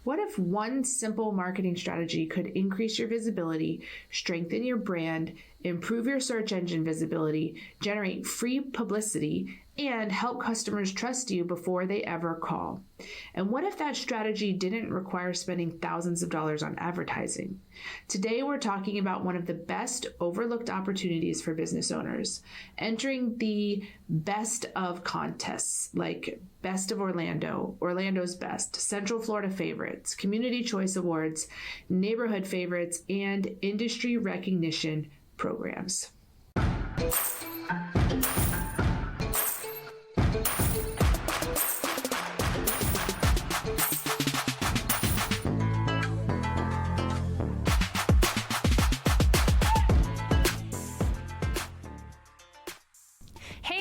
What if one simple marketing strategy could increase your visibility, strengthen your brand, improve your search engine visibility, generate free publicity, and help customers trust you before they ever call? And what if that strategy didn't require spending thousands of dollars on advertising? Today, we're talking about one of the best overlooked opportunities for business owners, entering the best of contests like Best of Orlando, Orlando's Best, Central Florida Favorites, Community Choice Awards, Neighborhood Favorites, and industry recognition programs.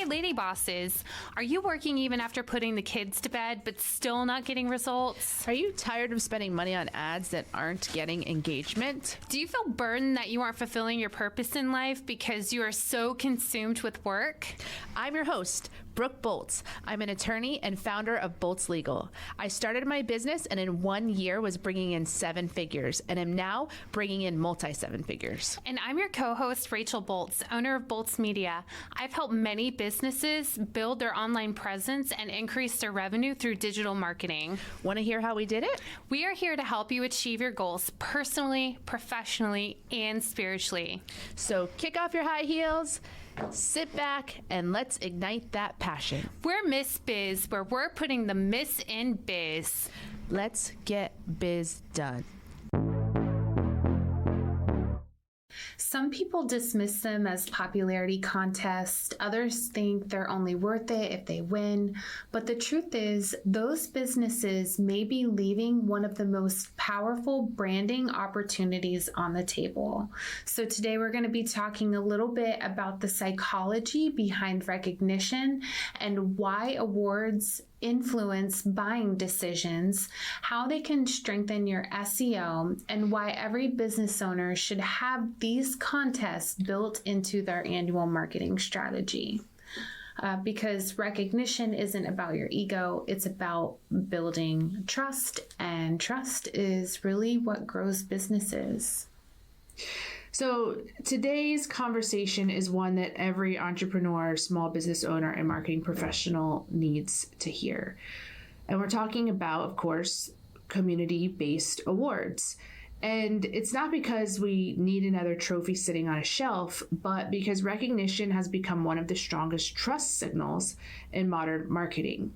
Lady bosses, are you working even after putting the kids to bed but still not getting results? Are you tired of spending money on ads that aren't getting engagement? Do you feel burdened that you aren't fulfilling your purpose in life because you are so consumed with work? I'm your host, Brooke Boltz. I'm an attorney and founder of Boltz Legal. I started my business and in 1 year was bringing in 7 figures and am now bringing in multi-7 figures. And I'm your co-host, Rachel Boltz, owner of Boltz Media. I've helped many businesses build their online presence and increase their revenue through digital marketing. Want to hear how we did it? We are here to help you achieve your goals personally, professionally, and spiritually. So kick off your high heels, sit back, and let's ignite that passion. We're Miss Biz, where we're putting the Miss in biz. Let's get biz done. Some people dismiss them as popularity contests. Others think they're only worth it if they win. But the truth is, those businesses may be leaving one of the most powerful branding opportunities on the table. So today we're going to be talking a little bit about the psychology behind recognition and why awards influence buying decisions, how they can strengthen your SEO, and why every business owner should have these contests built into their annual marketing strategy. Because recognition isn't about your ego, it's about building trust, and trust is really what grows businesses. So today's conversation is one that every entrepreneur, small business owner, and marketing professional needs to hear. And we're talking about, of course, community-based awards. And it's not because we need another trophy sitting on a shelf, but because recognition has become one of the strongest trust signals in modern marketing.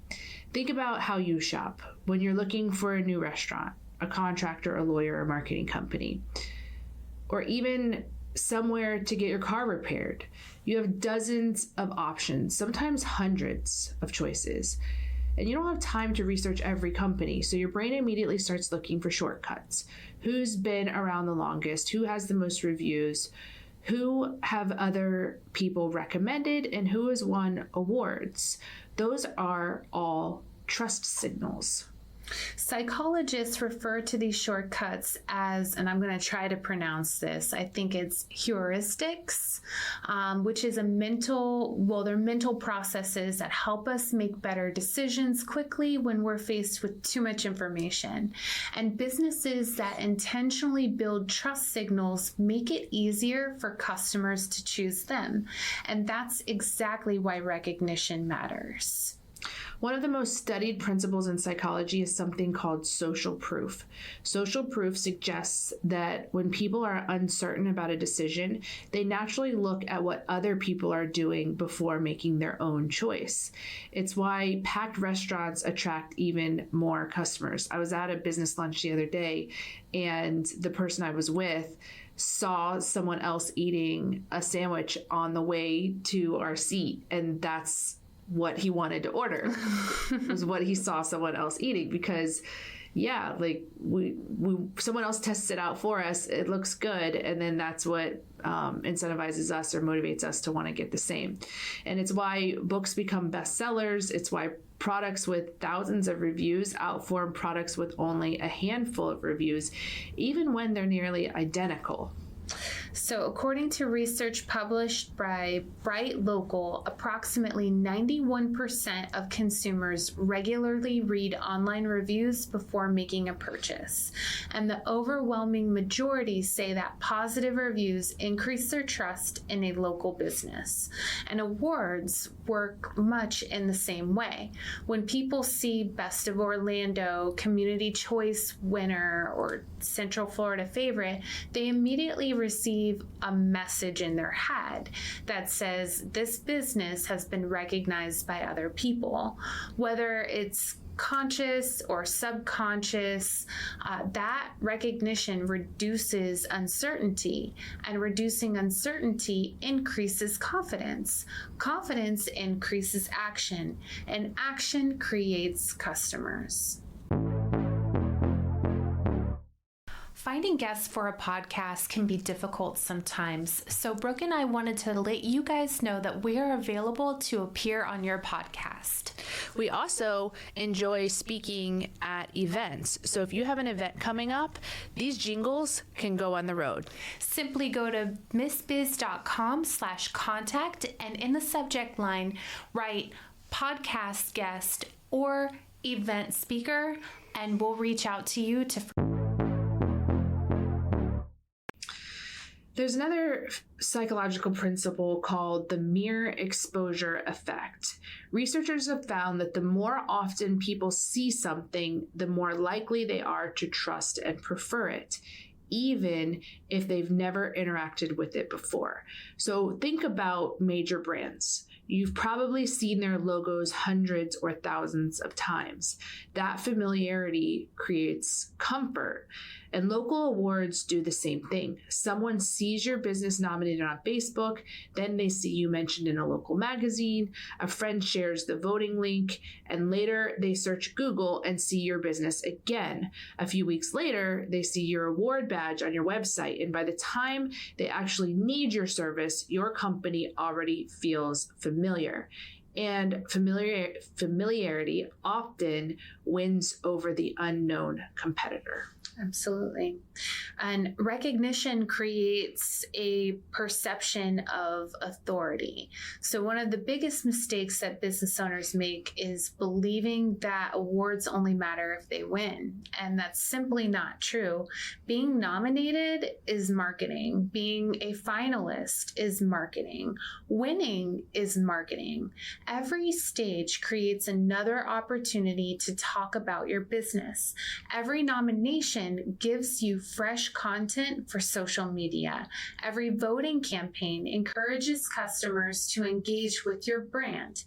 Think about how you shop when you're looking for a new restaurant, a contractor, a lawyer, a marketing company, or even somewhere to get your car repaired. You have dozens of options, sometimes hundreds of choices, and you don't have time to research every company. So your brain immediately starts looking for shortcuts. Who's been around the longest? Who has the most reviews? Who have other people recommended? And who has won awards? Those are all trust signals. Psychologists refer to these shortcuts as, and I'm going to try to pronounce this, I think it's heuristics, which is they're mental processes that help us make better decisions quickly when we're faced with too much information. And businesses that intentionally build trust signals make it easier for customers to choose them. And that's exactly why recognition matters. One of the most studied principles in psychology is something called social proof. Social proof suggests that when people are uncertain about a decision, they naturally look at what other people are doing before making their own choice. It's why packed restaurants attract even more customers. I was at a business lunch the other day, and the person I was with saw someone else eating a sandwich on the way to our seat, and that's what he wanted to order was what he saw someone else eating, because we someone else tests it out for us, it looks good, and then that's what incentivizes us or motivates us to want to get the same. And it's why books become bestsellers. It's why products with thousands of reviews outperform products with only a handful of reviews, even when they're nearly identical. So according to research published by Bright Local, approximately 91% of consumers regularly read online reviews before making a purchase. And the overwhelming majority say that positive reviews increase their trust in a local business. And awards work much in the same way. When people see Best of Orlando, Community Choice winner, or Central Florida favorite, they immediately receive a message in their head that says this business has been recognized by other people. Whether it's conscious or subconscious, that recognition reduces uncertainty, and reducing uncertainty increases confidence. Confidence increases action, and action creates customers. Finding guests for a podcast can be difficult sometimes, so Brooke and I wanted to let you guys know that we are available to appear on your podcast. We also enjoy speaking at events. So if you have an event coming up, these jingles can go on the road. Simply go to missbiz.com/contact and in the subject line, write podcast guest or event speaker, and we'll reach out to you to... There's another psychological principle called the mere exposure effect. Researchers have found that the more often people see something, the more likely they are to trust and prefer it, even if they've never interacted with it before. So think about major brands. You've probably seen their logos hundreds or thousands of times. That familiarity creates comfort. And local awards do the same thing. Someone sees your business nominated on Facebook, then they see you mentioned in a local magazine, a friend shares the voting link, and later they search Google and see your business again. A few weeks later, they see your award badge on your website, and by the time they actually need your service, your company already feels familiar. And familiarity often wins over the unknown competitor. Absolutely. And recognition creates a perception of authority. So one of the biggest mistakes that business owners make is believing that awards only matter if they win. And that's simply not true. Being nominated is marketing. Being a finalist is marketing. Winning is marketing. Every stage creates another opportunity to talk about your business. Every nomination gives you fresh content for social media. Every voting campaign encourages customers to engage with your brand.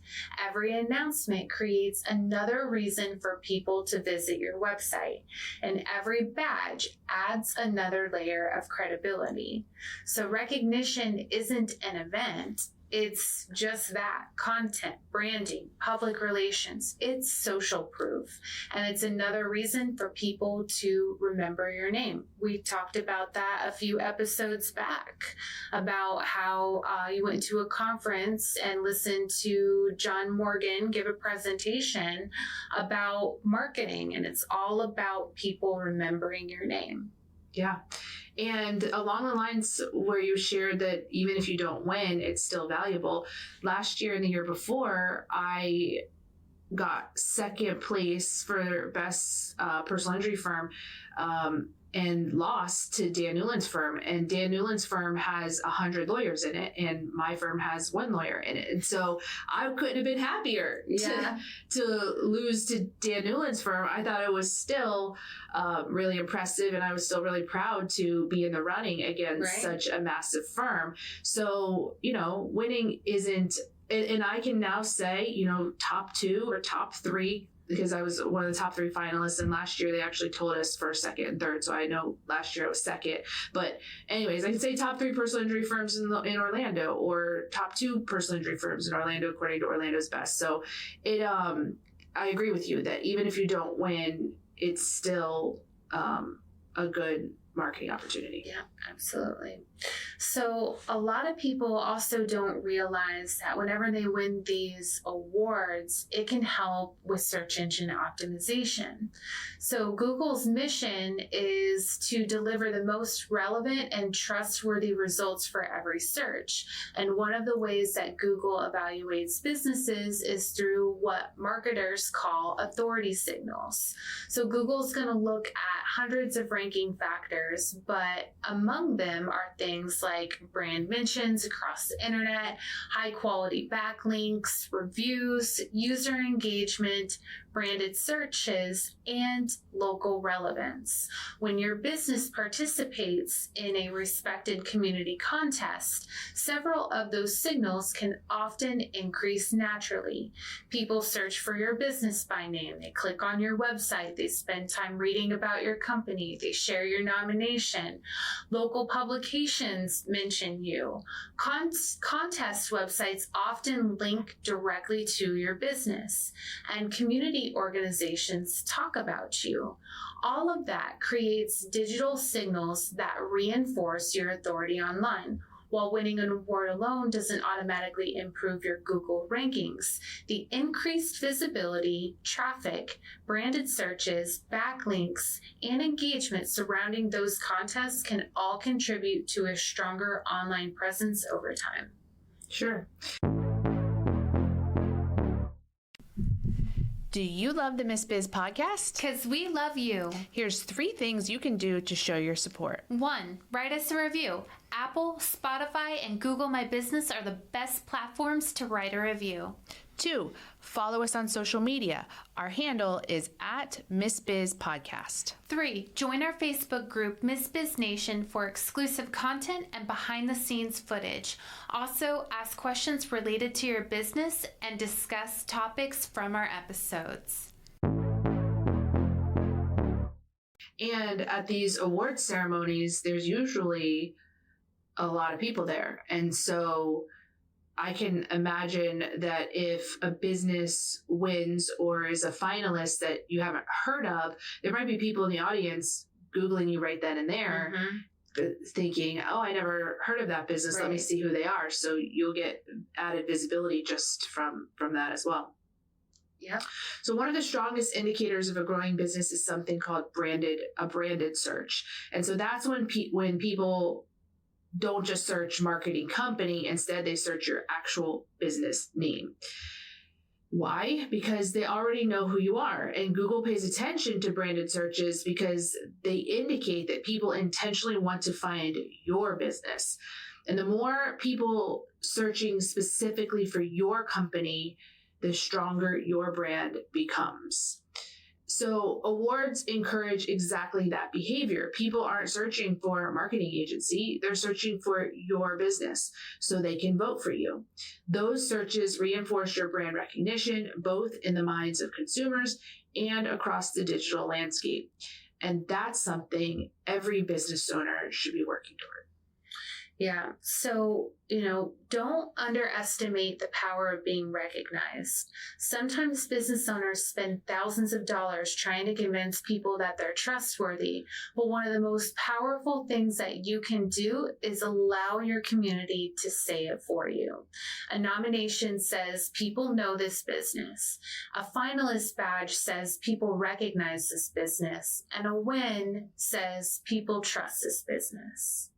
Every announcement creates another reason for people to visit your website. And every badge adds another layer of credibility. So recognition isn't an event. It's just that: content, branding, public relations. It's social proof. And it's another reason for people to remember your name. We talked about that a few episodes back, about how you went to a conference and listened to John Morgan give a presentation about marketing. And it's all about people remembering your name. Yeah. And along the lines where you shared that even if you don't win, it's still valuable. Last year and the year before, I got second place for best personal injury firm and lost to Dan Newland's firm. And Dan Newland's firm has 100 lawyers in it, and my firm has 1 lawyer in it. And so I couldn't have been happier to lose to Dan Newland's firm. I thought it was still really impressive, and I was still really proud to be in the running against such a massive firm. So, you know, winning isn't, and I can now say, you know, top 2 or top 3, because I was one of the top 3 finalists, and last year they actually told us for second and third, so I know last year I was second. But anyways, I can say top 3 personal injury firms in Orlando, or top 2 personal injury firms in Orlando according to Orlando's Best. So it, I agree with you that even if you don't win, it's still a good marketing opportunity. Yeah, absolutely. So a lot of people also don't realize that whenever they win these awards, it can help with search engine optimization. So Google's mission is to deliver the most relevant and trustworthy results for every search. And one of the ways that Google evaluates businesses is through what marketers call authority signals. So Google's going to look at hundreds of ranking factors, but among them are things like brand mentions across the internet, high quality backlinks, reviews, user engagement, branded searches, and local relevance. When your business participates in a respected community contest, several of those signals can often increase naturally. People search for your business by name, they click on your website, they spend time reading about your company, they share your nomination. Local publications mention you. Contest websites often link directly to your business, and community organizations talk about you. All of that creates digital signals that reinforce your authority online. While winning an award alone doesn't automatically improve your Google rankings, the increased visibility, traffic, branded searches, backlinks, and engagement surrounding those contests can all contribute to a stronger online presence over time. Sure. Do you love the Miss Biz podcast? Because we love you. Here's 3 things you can do to show your support. 1, write us a review. Apple, Spotify, and Google My Business are the best platforms to write a review. 2, follow us on social media. Our handle is at Miss Biz Podcast. 3, join our Facebook group, Miss Biz Nation, for exclusive content and behind-the-scenes footage. Also, ask questions related to your business and discuss topics from our episodes. And at these award ceremonies, there's usually a lot of people there. And so I can imagine that if a business wins or is a finalist that you haven't heard of, there might be people in the audience Googling you right then and there, thinking, oh, I never heard of that business. Right. Let me see who they are. So you'll get added visibility just from that as well. Yep. So one of the strongest indicators of a growing business is something called a branded search. And so that's when people don't just search marketing company. Instead, they search your actual business name. Why? Because they already know who you are. And Google pays attention to branded searches because they indicate that people intentionally want to find your business. And the more people searching specifically for your company, the stronger your brand becomes. So awards encourage exactly that behavior. People aren't searching for a marketing agency. They're searching for your business so they can vote for you. Those searches reinforce your brand recognition, both in the minds of consumers and across the digital landscape. And that's something every business owner should be working toward. Yeah. So, don't underestimate the power of being recognized. Sometimes business owners spend thousands of dollars trying to convince people that they're trustworthy. But one of the most powerful things that you can do is allow your community to say it for you. A nomination says people know this business. A finalist badge says people recognize this business. And a win says people trust this business.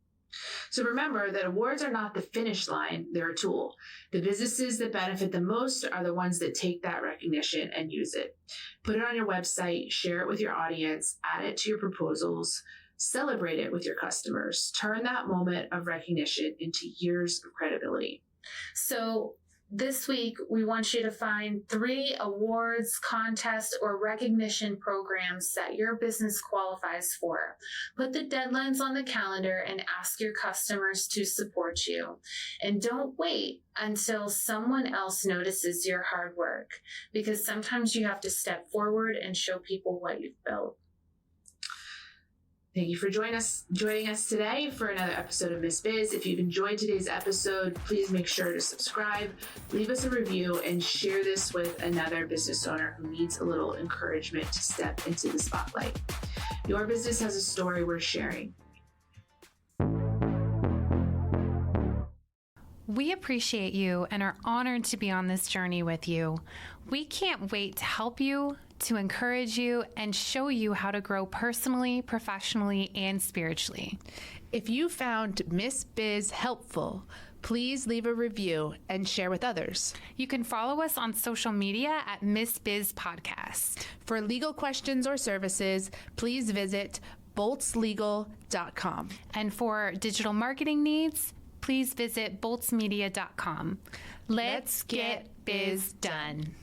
So remember that awards are not the finish line, they're a tool. The businesses that benefit the most are the ones that take that recognition and use it. Put it on your website, share it with your audience, add it to your proposals, celebrate it with your customers. Turn that moment of recognition into years of credibility. So this week, we want you to find 3 awards, contests, or recognition programs that your business qualifies for. Put the deadlines on the calendar and ask your customers to support you. And don't wait until someone else notices your hard work, because sometimes you have to step forward and show people what you've built. Thank you for joining us today for another episode of Miss Biz. If you've enjoyed today's episode, please make sure to subscribe, leave us a review, and share this with another business owner who needs a little encouragement to step into the spotlight. Your business has a story worth sharing. We appreciate you and are honored to be on this journey with you. We can't wait to help you, to encourage you, and show you how to grow personally, professionally, and spiritually. If you found Miss Biz helpful, please leave a review and share with others. You can follow us on social media at Biz Podcast. For legal questions or services, please visit boltzlegal.com. And for digital marketing needs, please visit boltzmedia.com. Let's get biz done.